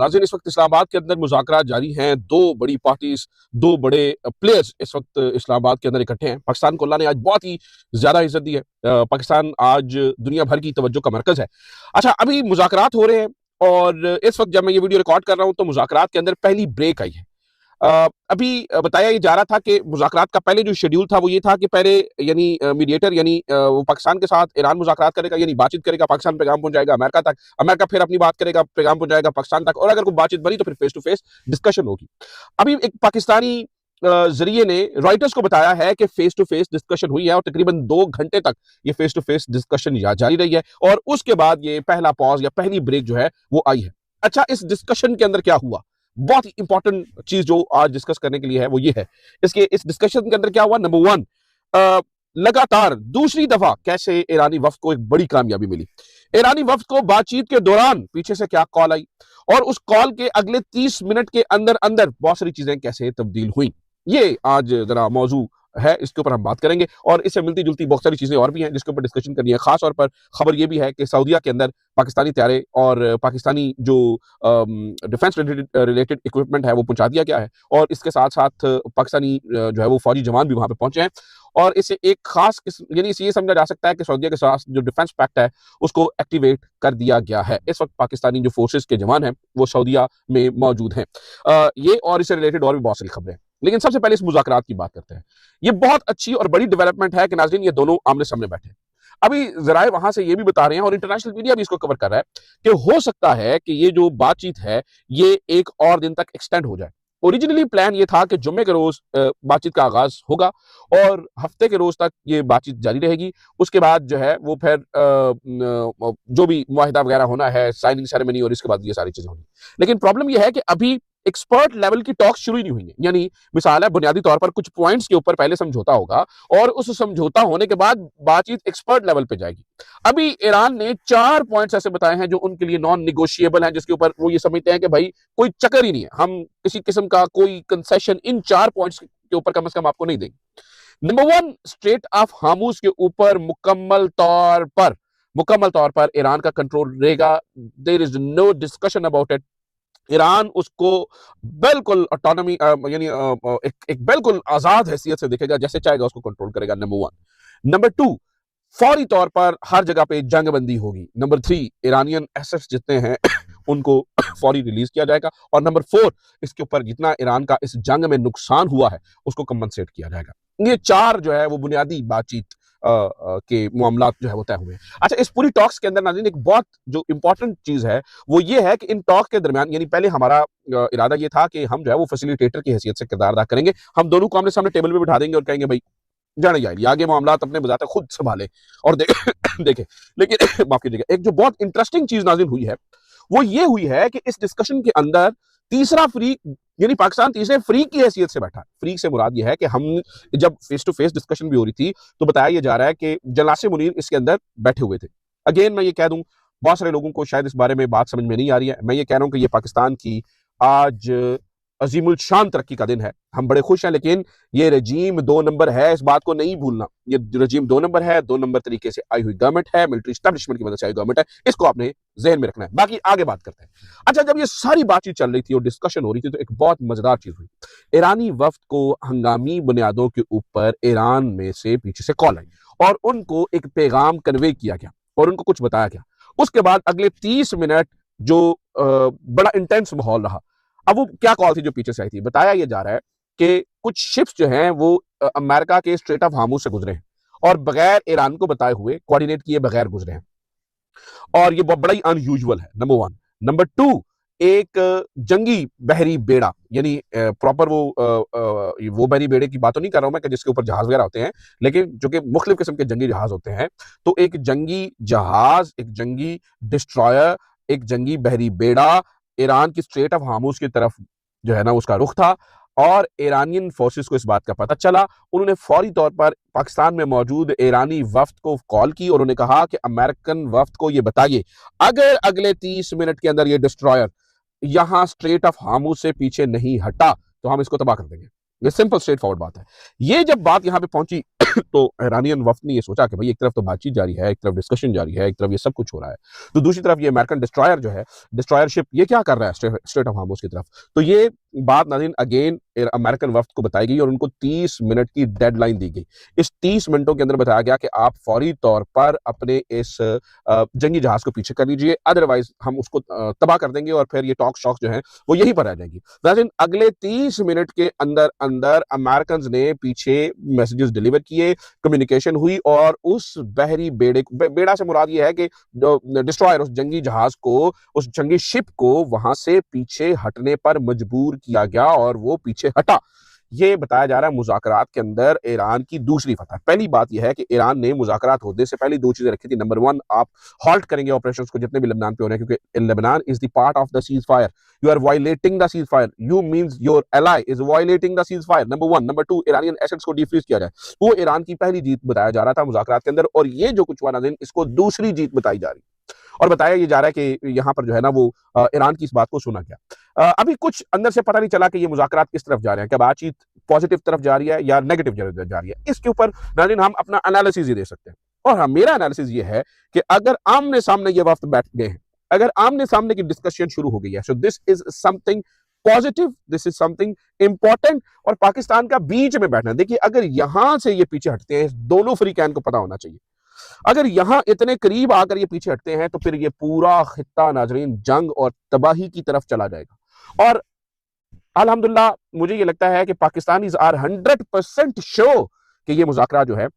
नाज़रीन, इस वक्त इस्लामाबाद के अंदर मुज़ाकरात जारी हैं। दो बड़ी पार्टीज, दो बड़े प्लेयर्स इस वक्त इस्लामाबाद के अंदर इकट्ठे हैं। पाकिस्तान को अल्लाह ने आज बहुत ही ज्यादा इज्जत दी है। पाकिस्तान आज दुनिया भर की तवज्जो का मरकज है। अच्छा, अभी मुज़ाकरात हो रहे हैं और इस वक्त जब मैं ये वीडियो रिकॉर्ड कर रहा हूं तो मुज़ाकरात के अंदर पहली ब्रेक आई है। अभी बताया ये जा रहा था कि मुज़ाकरात का पहले जो शेड्यूल था वो ये था कि पहले यानी मीडिएटर यानी वो पाकिस्तान के साथ ईरान मुज़ाकरात करेगा, यानी बातचीत करेगा, पाकिस्तान पैगाम पहुंचाएगा अमेरिका तक, अमेरिका फिर अपनी बात करेगा, पैगाम पहुंचाएगा पाकिस्तान तक, और अगर कोई बातचीत बनी तो फिर फेस टू फेस डिस्कशन होगी। अभी एक पाकिस्तानी जरिए ने रॉयटर्स को बताया है कि फेस टू फेस डिस्कशन हुई है और तकरीबन 2 घंटे तक ये फेस टू फेस डिस्कशन जारी रही है और उसके बाद ये पहला पॉज या पहली ब्रेक जो है वो आई है। अच्छा, इस डिस्कशन के अंदर क्या हुआ? बहुत ही इंपॉर्टेंट चीज जो आज डिस्कस करने के लिए है वो ये है, इस डिस्कशन के अंदर क्या हुआ। नंबर 1, लगातार दूसरी दफा कैसे ईरानी वफ्द को एक बड़ी कामयाबी मिली। ईरानी वफ्द को बातचीत के दौरान पीछे से क्या कॉल आई और उस कॉल के अगले 30 मिनट के अंदर अंदर बहुत सारी चीजें कैसे तब्दील हुई, ये आज जरा मौजू है, इसके ऊपर हम बात करेंगे। और इससे मिलती जुलती बहुत सारी चीजें और भी हैं जिसके ऊपर डिस्कशन करनी है। खास तौर पर खबर यह भी है कि सऊदीया के अंदर पाकिस्तानी तैयारे और पाकिस्तानी जो डिफेंस रिलेटेड इक्विपमेंट है वो पहुंचा दिया गया है और इसके साथ साथ पाकिस्तानी जो है वो फौजी जवान भी वहां पे पहुंचे हैं। और इसे एक खास किस्म यानी इसे ये समझा जा सकता है कि सऊदीया के साथ जो डिफेंस पैक्ट है उसको एक्टिवेट कर दिया गया है। इस वक्त पाकिस्तानी जो फोर्सेस के जवान हैं वो सऊदीया में मौजूद हैं। ये और इससे रिलेटेड और भी बहुत सारी खबरें हैं, लेकिन सबसे पहले इस मुज़ाकरात की बात करते हैं। ये बहुत अच्छी और बड़ी डेवलपमेंट है कि नाज़रीन ये दोनों आमने सामने बैठे हैं। अभी जराए वहां से ये भी बता रहे हैं और इंटरनेशनल मीडिया भी इसको कवर कर रहा है कि हो सकता है कि ये जो बातचीत है ये एक और दिन तक एक्सटेंड हो जाए। ओरिजिनली प्लान ये था कि जुम्मे के रोज बातचीत का आगाज होगा और हफ्ते के रोज तक ये बातचीत जारी रहेगी। उसके बाद जो है वो फिर जो भी मुआहिदा वगैरह होना है, साइनिंग सेरेमनी, और इसके बाद ये सारी चीजें होंगी। लेकिन प्रॉब्लम यह है कि अभी एक्सपर्ट लेवल की टॉक्स शुरू ही नहीं हुई है। यानी मिसाल है, बुनियादी तौर पर कुछ पॉइंट्स के ऊपर पहले समझौता होगा और उस समझौता होने के बाद बातचीत एक्सपर्ट लेवल पे जाएगी। अभी ईरान ने 4 पॉइंट्स ऐसे बताए हैं जो उनके लिए नॉन निगोशिएबल हैं, जिसके ऊपर वो ये समझते हैं कि भाई कोई चक्कर ही नहीं है, हम किसी किस्म का कोई कंसेशन इन 4 पॉइंट्स के ऊपर कम से कम आपको नहीं देंगे। नंबर 1, स्ट्रेट ऑफ हार्मुज के ऊपर मुकम्मल तौर पर ईरान का कंट्रोल रहेगा। There is no discussion about it. Iran उसको बिल्कुल ऑटोनॉमी यानी एक बिल्कुल आजाद हैसियत से देखेगा, जैसे चाहेगा उसको कंट्रोल करेगा। नंबर 1। नंबर 2, फौरी तौर पर हर जगह पे जंगबंदी होगी। नंबर 3, ईरानियन एसेट्स जितने हैं उनको फौरी रिलीज किया जाएगा। और नंबर 4, इसके ऊपर जितना ईरान का इस जंग में नुकसान हुआ है उसको कंपनसेट किया जाएगा। ये 4 जो है वो बुनियादी बातचीत के मामला जो है वो तय हुए हैं। अच्छा, इस पूरी टॉक्स के अंदर नाज़रीन एक बहुत जो इंपॉर्टेंट चीज है वो ये है कि इन टॉक के दरमियान, यानी पहले हमारा इरादा ये था कि हम जो है वो फैसिलिटेटर की हैसियत से किरदार अदा करेंगे। हम दोनों को आमने सामने टेबल पे बिठा देंगे और कहेंगे भाई जाने जाए, आगे मामला अपने बजाते खुद संभाले और देखे। लेकिन माफ कीजिएगा, एक जो बहुत इंटरेस्टिंग चीज नाज़रीन हुई है वो ये हुई है कि इस डिस्कशन के अंदर तीसरा फ्रीक यानी पाकिस्तान तीसरे फ्रीक की हैसियत से बैठा है। फ्रीक से मुराद ये है कि हम जब फेस टू फेस डिस्कशन भी हो रही थी तो बताया ये जा रहा है कि जलासे मुनीर इसके अंदर बैठे हुए थे। अगेन मैं ये कह दूं, बहुत सारे लोगों को शायद इस बारे में बात समझ में नहीं आ रही है। मैं ये कह रहा हूं कि ये पाकिस्तान की आज अजीमुल शान तरक्की का दिन है, हम बड़े खुश हैं। लेकिन ये रजीम 2 नंबर है, इस बात को नहीं भूलना। ये रजीम 2 नंबर है, 2 नंबर तरीके से आई हुई गवर्नमेंट है, मिलिट्री एस्टैब्लिशमेंट की मदद से आई गवर्नमेंट है, इसको आपने जहन में रखना है। बाकी आगे बात करते हैं। अच्छा, जब ये सारी बातचीत चल रही थी और डिस्कशन हो रही थी तो एक बहुत मजेदार चीज हुई। ईरानी वफ्द को हंगामी बुनियादों के ऊपर ईरान में से पीछे से कॉल आई और उनको एक पैगाम कन्वे किया गया और उनको कुछ बताया गया। उसके बाद अगले 30 मिनट जो बड़ा इंटेंस माहौल रहा। अब वो क्या कॉल थी जो पीछे से आई थी? बताया ये जा रहा है कि कुछ शिप्स जो हैं वो अमेरिका के स्ट्रेट ऑफ हार्मुज से गुजरे हैं और बगैर ईरान को बताए हुए, कोऑर्डिनेट किए बगैर गुजरे हैं और ये बहुत बड़ा ही अनयूजुअल है। नंबर 1। नंबर 2, एक जंगी बहरी बेड़ा, यानी प्रॉपर वो बहरी बेड़े की बात तो नहीं कर रहा हूं मैं कि जिसके ऊपर जहाज वगैरह होते हैं, लेकिन जो कि मुख्तलिफ किस्म के जंगी जहाज होते हैं। तो एक जंगी जहाज, एक जंगी डिस्ट्रॉयर, एक जंगी बहरी बेड़ा ईरान की स्ट्रेट ऑफ हार्मुज की तरफ जो है ना उसका रुख था और ईरानियन फोर्सेस को इस बात का पता चला। उन्होंने फौरी तौर पर पाकिस्तान में मौजूद ईरानी वफ्द को कॉल की और उन्होंने कहा कि अमेरिकन वफ्द को ये बताइए अगर अगले 30 मिनट के अंदर ये डिस्ट्रॉयर यहां स्ट्रेट ऑफ हार्मुज से पीछे नहीं हटा तो हम इसको तबाह कर देंगे। ये सिंपल स्ट्रेट फॉरवर्ड बात है। ये जब बात यहां पे पहुंची तो ईरानियन वफ्द ने ये सोचा कि भाई एक तरफ तो बातचीत जारी है, एक तरफ डिस्कशन जारी है, एक तरफ ये सब कुछ हो रहा है, तो दूसरी तरफ ये अमेरिकन डिस्ट्रॉयर जो है, डिस्ट्रॉयर शिप, ये क्या कर रहा है स्ट्रेट ऑफ हार्मोज की तरफ। तो ये बात नाज़रीन अगेन अमेरिकन वफ्द को बताई गई और उनको 30 मिनट की डेडलाइन दी गई। इस 30 मिनटों के अंदर बताया गया कि आप फौरी तौर पर अपने इस जंगी जहाज को पीछे कर लीजिए, अदरवाइज हम उसको तबाह कर देंगे और फिर ये टॉक शॉक जो है वो यहीं पर रह जाएंगी। नाज़रीन अगले 30 मिनट के अंदर अंदर अमेरिकन ने पीछे मैसेजेस डिलीवर किए, कम्युनिकेशन हुई और उस बहरी बेड़ा से मुराद ये है कि डिस्ट्रॉयर, उस जंगी जहाज को, उस जंगी शिप को वहां से पीछे हटने पर मजबूर किया गया और वो पीछे हटा। ये बताया जा रहा है मुज़ाकरात के अंदर ईरान की दूसरी फतह। पहली बात यह है कि ईरान ने मुज़ाकरात होने से पहले दो चीजें रखी थी। नंबर 1, आप हॉल्ट करेंगे ऑपरेशंस को जितने भी लेबनान पे हो रहे हैं, क्योंकि Lebanon is the part of the cease fire, you are violating the cease fire, you means your ally is violating the cease fire. Number 1। Number 2, Iranian assets को डिफ्रीज किया जाए। वो ईरान की पहली जीत बताया जा रहा था मुज़ाकरात के अंदर, और ये जो कुछ हुआ नाज़रीन, इसको दूसरी जीत बताई जा रही और बताया ये जा रहा है कि यहाँ पर जो है ना वो ईरान की इस बात को सुना गया। अभी कुछ अंदर से पता नहीं चला कि ये मुज़ाकरात किस तरफ जा रहे हैं, क्या बातचीत पॉजिटिव तरफ जा रही है या नेगेटिव जा रही है। इसके ऊपर नाज़रीन हम अपना एनालिसिस ही दे सकते हैं। और हाँ, मेरा एनालिसिस ये है कि अगर आमने सामने ये वक्त बैठ गए हैं, अगर आमने सामने की डिस्कशन शुरू हो गई है, so this is something positive, this is something important. और पाकिस्तान का बीच में बैठना, देखिए अगर यहां से ये पीछे हटते हैं, दोनों फ्री कैन को पता होना चाहिए, अगर यहां इतने करीब आकर ये पीछे हटते हैं तो फिर ये पूरा खित्ता नाजरीन जंग और तबाही की तरफ चला जाएगा। और अल्हम्दुलिल्लाह मुझे ये लगता है कि पाकिस्तानीज़ आर 100% श्योर कि ये मुज़ाकरा जो है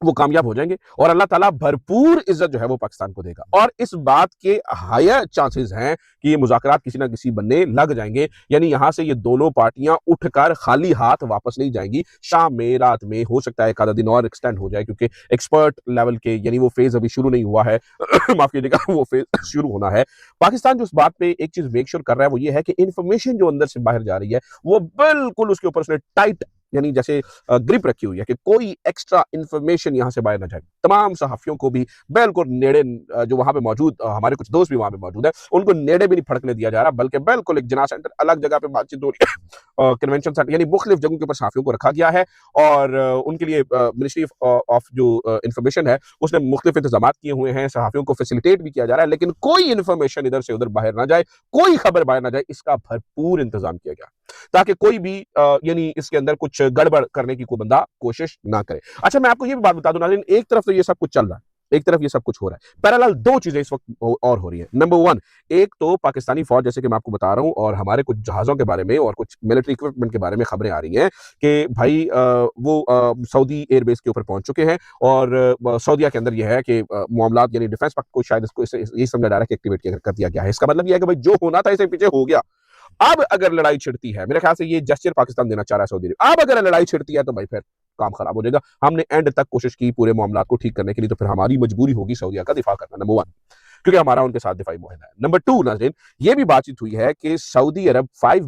वो कामयाब हो जाएंगे और अल्लाह ताला भरपूर इज्जत जो है वो पाकिस्तान को देगा। और इस बात के हायर चांसेस हैं कि ये मुज़ाकरात किसी ना किसी बनने लग जाएंगे, यानी यहां से ये दोनों पार्टियां उठकर खाली हाथ वापस नहीं जाएंगी। शाम में, रात में, हो सकता है एक आधा दिन और एक्सटेंड हो जाए, क्योंकि एक्सपर्ट लेवल के, यानी वो फेज अभी शुरू नहीं हुआ है माफ कीजिएगा, वो फेज शुरू होना है। पाकिस्तान जो इस बात पे एक चीज मेक श्योर कर रहा है वो ये है कि इंफॉर्मेशन जो अंदर से बाहर जा रही है वो बिल्कुल उसके ऊपर उसने टाइट, यानी जैसे ग्रिप रखी हुई है कि कोई एक्स्ट्रा इंफॉर्मेशन यहां से बाहर ना जाए। तमाम सहाफियों को भी बिल्कुल नेड़े, जो वहां पे मौजूद हमारे कुछ दोस्त भी वहां पे मौजूद है, उनको नेड़े भी नहीं फड़कने दिया जा रहा, बल्कि बिल्कुल एक जना सेंटर अलग जगह पे बातचीत हो रही है, कन्वेंशन सेंटर, यानी मुख्तलिफ जगहों के ऊपर सहाफियों को रखा गया है और उनके लिए मिनिस्ट्री ऑफ जो इंफॉर्मेशन है उसने मुख्तलिफ इंतजाम किए हुए हैं, सहाफियों को फैसिलिटेट भी किया जा रहा है, लेकिन कोई इंफॉर्मेशन इधर से उधर बाहर ना जाए, कोई खबर बाहर ना जाए, इसका भरपूर इंतजाम किया गया ताकि कोई भी यानी इसके अंदर कुछ गड़बड़ करने की कोई बंदा कोशिश ना करे। अच्छा, मैं आपको ये भी बात बता दूं नाज़रीन, एक तरफ तो ये सब कुछ चल रहा है, एक तरफ ये सब कुछ हो रहा है, पैरेलल दो चीजें इस वक्त और हो रही है। नंबर 1, एक तो पाकिस्तानी फौज, जैसे कि मैं आपको बता रहा हूं, और हमारे कुछ जहाजों के बारे में और कुछ मिलिट्री इक्विपमेंट के बारे में खबरें आ रही हैं कि भाई वो सऊदी एयरबेस के ऊपर पहुंच चुके हैं और सऊदीया के अंदर यह है कि मामलात, यानी डिफेंस पक्ष को शायद इसको यही समझा जा रहा है कि एक्टिवेट कर दिया गया है। इसका मतलब यह है कि भाई जो होना था इसे पीछे हो गया। अब अगर लड़ाई छिड़ती है, मेरे ख्याल से ये जेस्चर पाकिस्तान देना चाह रहा है सऊदी अरब, अब अगर लड़ाई छिड़ती है तो भाई फिर काम खराब हो जाएगा। हमने एंड तक कोशिश की पूरे मामला को ठीक करने के लिए, तो फिर हमारी मजबूरी होगी सऊदीया का दिफा करना, नंबर 1, क्योंकि हमारा उनके साथ दिफाई मुआहदा है। नंबर 2 नाज़रीन, ये भी बातचीत हुई है कि सऊदी अरब $5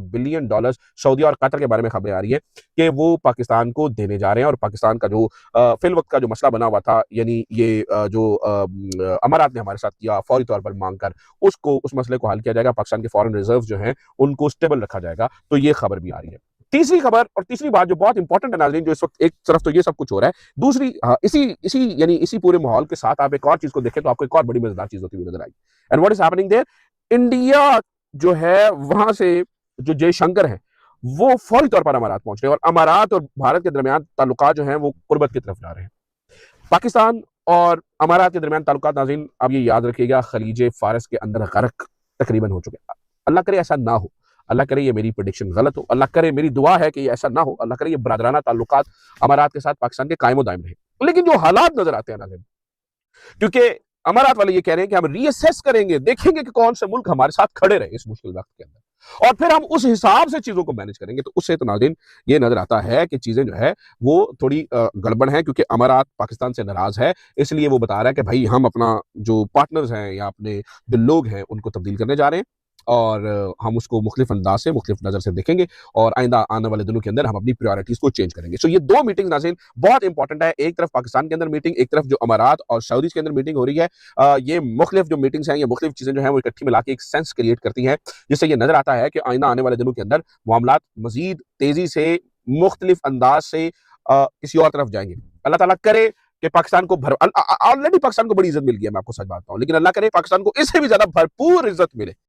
बिलियन सऊदी और कतर के बारे में खबरें आ रही है कि वो पाकिस्तान को देने जा रहे हैं। और पाकिस्तान का जो फिल वक्त का जो मसला बना हुआ था, यानी ये जो अमारात ने हमारे साथ किया फौरी तौर पर मांग कर, उसको, उस मसले को हल किया जाएगा, पाकिस्तान के फॉरेन रिजर्व जो हैं उनको स्टेबल रखा जाएगा। तो ये खबर भी आ रही है। तीसरी खबर और तीसरी बात जो बहुत इंपॉर्टेंट है नाज़रीन, जो इस वक्त एक तरफ तो ये सब कुछ हो रहा है, दूसरी इसी पूरे माहौल के साथ आप एक और चीज को देखें तो आपको एक और बड़ी मजेदार चीज होती हुई नजर आई। And what is happening there, India जो है वहां से जो जयशंकर है वो फौरी तौर पर अमारात पहुंच रहे हैं और अमारात और भारत के दरमियान ताल्लुकात जो हैं वो कुर्बत की तरफ जा रहे हैं। पाकिस्तान और अमारात के दरमियान ताल्लुकात नाज़रीन, अब ये याद रखिएगा, खलीज फारस के अंदर गर्क तकरीबन हो चुके हैं। अल्लाह करे ऐसा ना हो, अल्लाह करे ये मेरी प्रेडिक्शन गलत हो, अल्लाह करे, मेरी दुआ है कि ये ऐसा ना हो, अल्लाह करे ये बरादराना ताल्लुकात अमारात के साथ पाकिस्तान के कायम दायम रहे। लेकिन जो हालात नजर आते हैं नाज़रीन, क्योंकि अमारात वाले ये कह रहे हैं कि हम रीअसेस करेंगे, देखेंगे कि कौन से मुल्क हमारे साथ खड़े रहे इस मुश्किल वक्त के अंदर, और फिर हम उस हिसाब से चीजों को मैनेज करेंगे। तो उससे तो नाज़रीन ये नजर आता है कि चीजें जो है वो थोड़ी गड़बड़ है, क्योंकि अमारात पाकिस्तान से नाराज है, इसलिए वो बता रहा है कि भाई हम अपना जो पार्टनर्स हैं या अपने जो लोग हैं उनको तब्दील करने जा रहे हैं और हम उसको मुख्तलिफ अंदाज से, मुख्तलिफ नज़र से देखेंगे और आइंदा आने वाले दिनों के अंदर हम अपनी प्रायोरिटीज को चेंज करेंगे। सो ये दो मीटिंग नाज़रीन बहुत इंपॉर्टेंट है, एक तरफ पाकिस्तान के अंदर मीटिंग, एक तरफ जो अमारात और सऊदीज के अंदर मीटिंग हो रही है। ये मुख्तलिफ जो मीटिंग्स हैं, ये मुख्तलिफ चीज़ें जो हैं वो इकट्ठी मिला के एक सेंस क्रिएट करती हैं, जिससे ये नजर आता है कि आइंदा आने वाले दिनों के अंदर मामलात मजीद तेजी से, मुख्तलिफ अंदाज से किसी और तरफ जाएंगे। अल्लाह ताला करे कि पाकिस्तान को ऑलरेडी पाकिस्तान को बड़ी इज्जत मिल गई है, मैं आपको सच बात बताऊं, लेकिन अल्लाह करे पाकिस्तान को इससे भी ज्यादा भरपूर इज्जत मिले।